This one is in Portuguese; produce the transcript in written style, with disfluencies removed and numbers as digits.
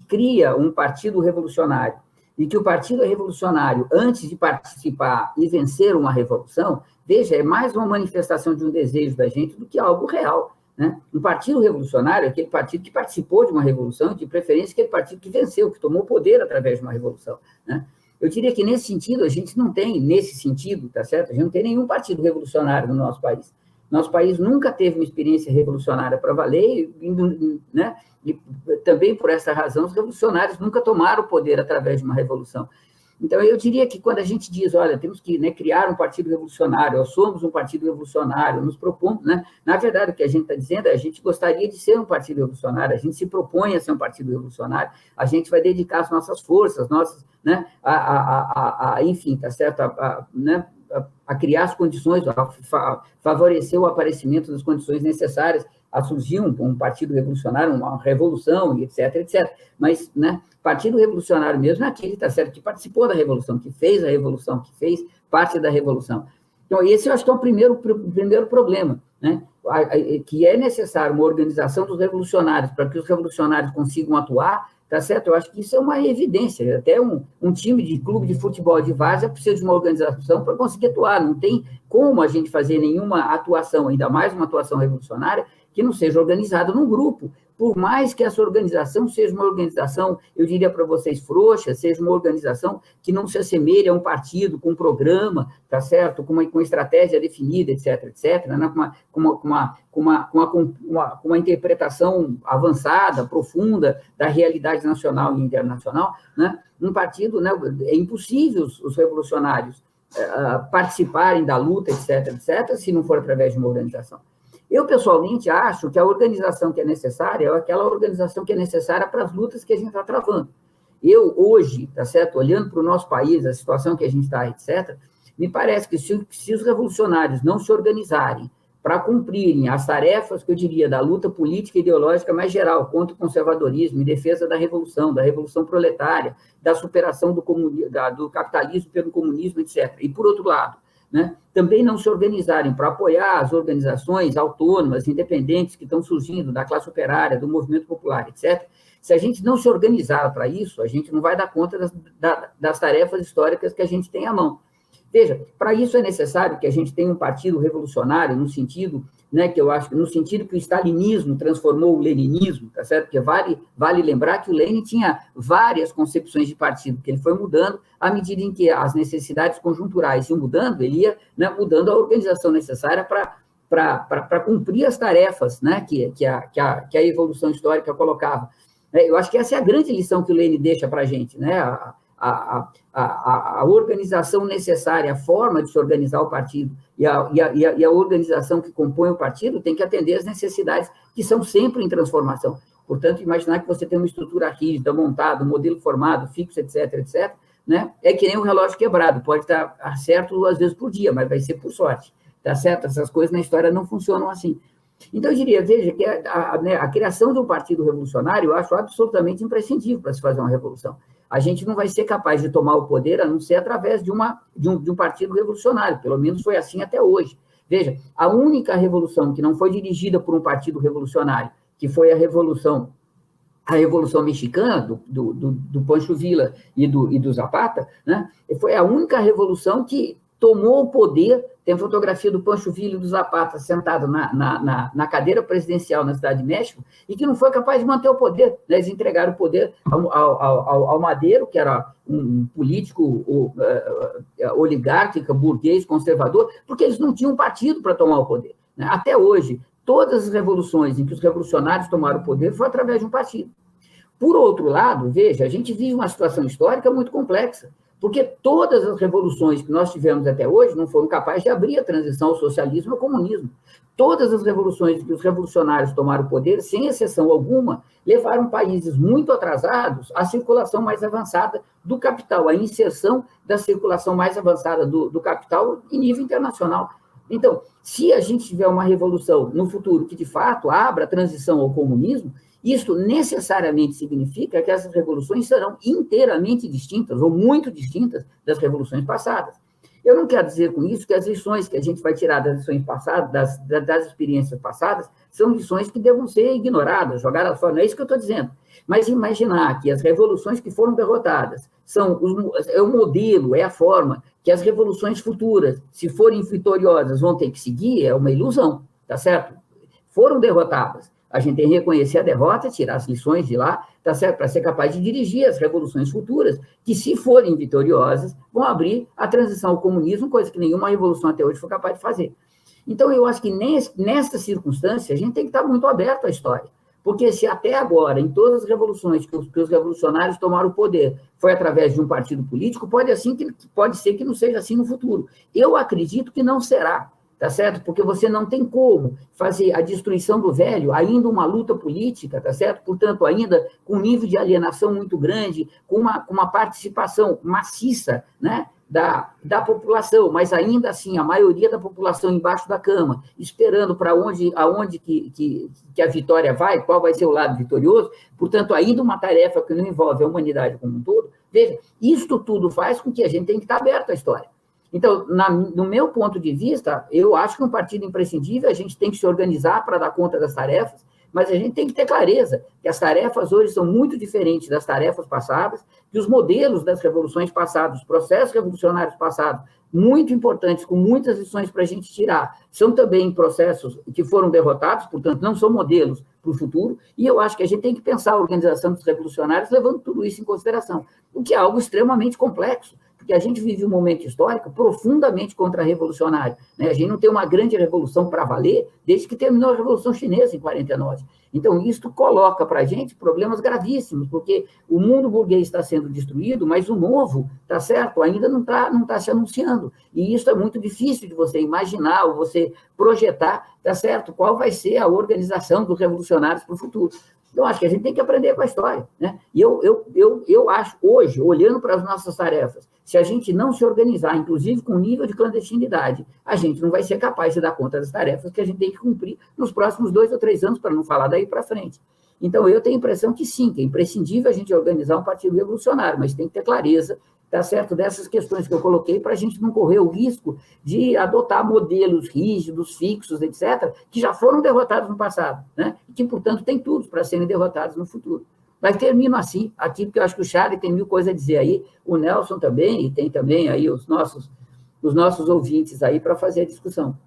cria um partido revolucionário e que o partido é revolucionário antes de participar e vencer uma revolução, veja, é mais uma manifestação de um desejo da gente do que algo real, né? Um partido revolucionário é aquele partido que participou de uma revolução, de preferência aquele partido que venceu, que tomou poder através de uma revolução, né? Eu diria que, nesse sentido, a gente não tem, nesse sentido, tá certo? A gente não tem nenhum partido revolucionário no nosso país. Nosso país nunca teve uma experiência revolucionária para valer, né? E também por essa razão, os revolucionários nunca tomaram o poder através de uma revolução. Então, eu diria que quando a gente diz, olha, temos que, né, criar um partido revolucionário, nós somos um partido revolucionário, nos propomos, né? Na verdade, o que a gente está dizendo é a gente gostaria de ser um partido revolucionário, a gente se propõe a ser um partido revolucionário, a gente vai dedicar as nossas forças, nossas, né, enfim, tá certo? Né, a criar as condições, a favorecer o aparecimento das condições necessárias a surgir um partido revolucionário, uma revolução, etc, etc. Mas, né, partido revolucionário mesmo é aquele, tá certo, que participou da revolução, que fez a revolução, que fez parte da revolução. Então, esse eu acho que é o primeiro problema, né? Que é necessário uma organização dos revolucionários para que os revolucionários consigam atuar, tá certo? Eu acho que isso é uma evidência. Até um time de clube de futebol de várzea precisa de uma organização para conseguir atuar. Não tem como a gente fazer nenhuma atuação, ainda mais uma atuação revolucionária, que não seja organizada num grupo. Por mais que essa organização seja uma organização, eu diria para vocês, frouxa, seja uma organização que não se assemelhe a um partido com um programa, tá certo? Com uma estratégia definida, etc, etc, né? Com uma interpretação avançada, profunda da realidade nacional e internacional, né? Um partido, né? É impossível os revolucionários participarem da luta, etc, etc, se não for através de uma organização. Eu, pessoalmente, acho que a organização que é necessária é aquela organização que é necessária para as lutas que a gente está travando. Eu, hoje, tá certo, olhando para o nosso país, a situação que a gente está, etc., me parece que se os revolucionários não se organizarem para cumprirem as tarefas, que eu diria, da luta política e ideológica mais geral, contra o conservadorismo, em defesa da revolução proletária, da superação do capitalismo pelo comunismo, etc., e, por outro lado, né, também não se organizarem para apoiar as organizações autônomas, independentes, que estão surgindo da classe operária, do movimento popular, etc., se a gente não se organizar para isso, a gente não vai dar conta das tarefas históricas que a gente tem à mão. Veja, para isso é necessário que a gente tenha um partido revolucionário, no sentido, né, que eu acho que no sentido que o stalinismo transformou o leninismo, tá certo? Porque vale lembrar que o Lenin tinha várias concepções de partido, que ele foi mudando à medida em que as necessidades conjunturais iam mudando, ele ia, né, mudando a organização necessária para cumprir as tarefas, né, que a evolução histórica colocava. Eu acho que essa é a grande lição que o Lenin deixa para a gente, né? A organização necessária, a forma de se organizar o partido e a organização que compõe o partido tem que atender às necessidades que são sempre em transformação. Portanto, imaginar que você tem uma estrutura rígida, montada, um modelo formado, fixo, etc., etc., né? É que nem um relógio quebrado, pode estar certo 2 vezes por dia, mas vai ser por sorte, tá certo? Essas coisas na história não funcionam assim. Então, eu diria, veja, que a criação de um partido revolucionário eu acho absolutamente imprescindível para se fazer uma revolução. A gente não vai ser capaz de tomar o poder a não ser através de um partido revolucionário, pelo menos foi assim até hoje. Veja, a única revolução que não foi dirigida por um partido revolucionário, que foi a Revolução Mexicana, do Pancho Villa e do Zapata, né? Foi a única revolução que tomou o poder. Tem fotografia do Pancho Villa e do Zapata sentado na cadeira presidencial na Cidade de México, e que não foi capaz de manter o poder. Né? Eles entregaram o poder ao Madero, que era um político oligárquico, burguês, conservador, porque eles não tinham partido para tomar o poder. Né? Até hoje, todas as revoluções em que os revolucionários tomaram o poder foi através de um partido. Por outro lado, veja, a gente vive uma situação histórica muito complexa, porque todas as revoluções que nós tivemos até hoje não foram capazes de abrir a transição ao socialismo e ao comunismo. Todas as revoluções que os revolucionários tomaram o poder, sem exceção alguma, levaram países muito atrasados à circulação mais avançada do capital, à inserção da circulação mais avançada do capital em nível internacional. Então, se a gente tiver uma revolução no futuro que, de fato, abra a transição ao comunismo, isso necessariamente significa que essas revoluções serão inteiramente distintas, ou muito distintas, das revoluções passadas. Eu não quero dizer com isso que as lições que a gente vai tirar das lições passadas, das experiências passadas, são lições que devam ser ignoradas, jogadas fora, não é isso que eu estou dizendo. Mas imaginar que as revoluções que foram derrotadas é o modelo, é a forma que as revoluções futuras, se forem vitoriosas, vão ter que seguir, é uma ilusão, tá certo? Foram derrotadas. A gente tem que reconhecer a derrota, tirar as lições de lá, tá certo? Para ser capaz de dirigir as revoluções futuras, que, se forem vitoriosas, vão abrir a transição ao comunismo, coisa que nenhuma revolução até hoje foi capaz de fazer. Então, eu acho que nesta circunstância, a gente tem que estar muito aberto à história. Porque se até agora, em todas as revoluções que os revolucionários tomaram o poder, foi através de um partido político, pode ser que não seja assim no futuro. Eu acredito que não será. Tá certo? Porque você não tem como fazer a destruição do velho, ainda uma luta política, tá certo? Portanto, ainda com um nível de alienação muito grande, com uma participação maciça, né, da população, mas ainda assim, a maioria da população embaixo da cama, esperando para aonde que a vitória vai, qual vai ser o lado vitorioso, portanto, ainda uma tarefa que não envolve a humanidade como um todo. Veja, isto tudo faz com que a gente tenha que estar aberto à história. Então, no meu ponto de vista, eu acho que um partido imprescindível, a gente tem que se organizar para dar conta das tarefas, mas a gente tem que ter clareza que as tarefas hoje são muito diferentes das tarefas passadas, que os modelos das revoluções passadas, os processos revolucionários passados, muito importantes, com muitas lições para a gente tirar, são também processos que foram derrotados, portanto, não são modelos para o futuro, e eu acho que a gente tem que pensar a organização dos revolucionários levando tudo isso em consideração, o que é algo extremamente complexo, porque a gente vive um momento histórico profundamente contra-revolucionário. Né? A gente não tem uma grande revolução para valer desde que terminou a Revolução Chinesa, em 49. Então, isso coloca para a gente problemas gravíssimos, porque o mundo burguês está sendo destruído, mas o novo, tá certo, ainda não tá se anunciando. E isso é muito difícil de você imaginar ou você projetar, tá certo, qual vai ser a organização dos revolucionários para o futuro. Então, acho que a gente tem que aprender com a história. Né? E eu acho, hoje, olhando para as nossas tarefas, se a gente não se organizar, inclusive com nível de clandestinidade, a gente não vai ser capaz de dar conta das tarefas que a gente tem que cumprir nos próximos 2 ou 3 anos, para não falar daí para frente. Então, eu tenho a impressão que sim, que é imprescindível a gente organizar um partido revolucionário, mas tem que ter clareza, tá certo, dessas questões que eu coloquei, para a gente não correr o risco de adotar modelos rígidos, fixos, etc., que já foram derrotados no passado, né? E que, portanto, tem tudo para serem derrotados no futuro. Mas termino assim, aqui, porque eu acho que o Charlie tem 1000 coisas a dizer aí, o Nelson também, e tem também aí os nossos ouvintes aí para fazer a discussão.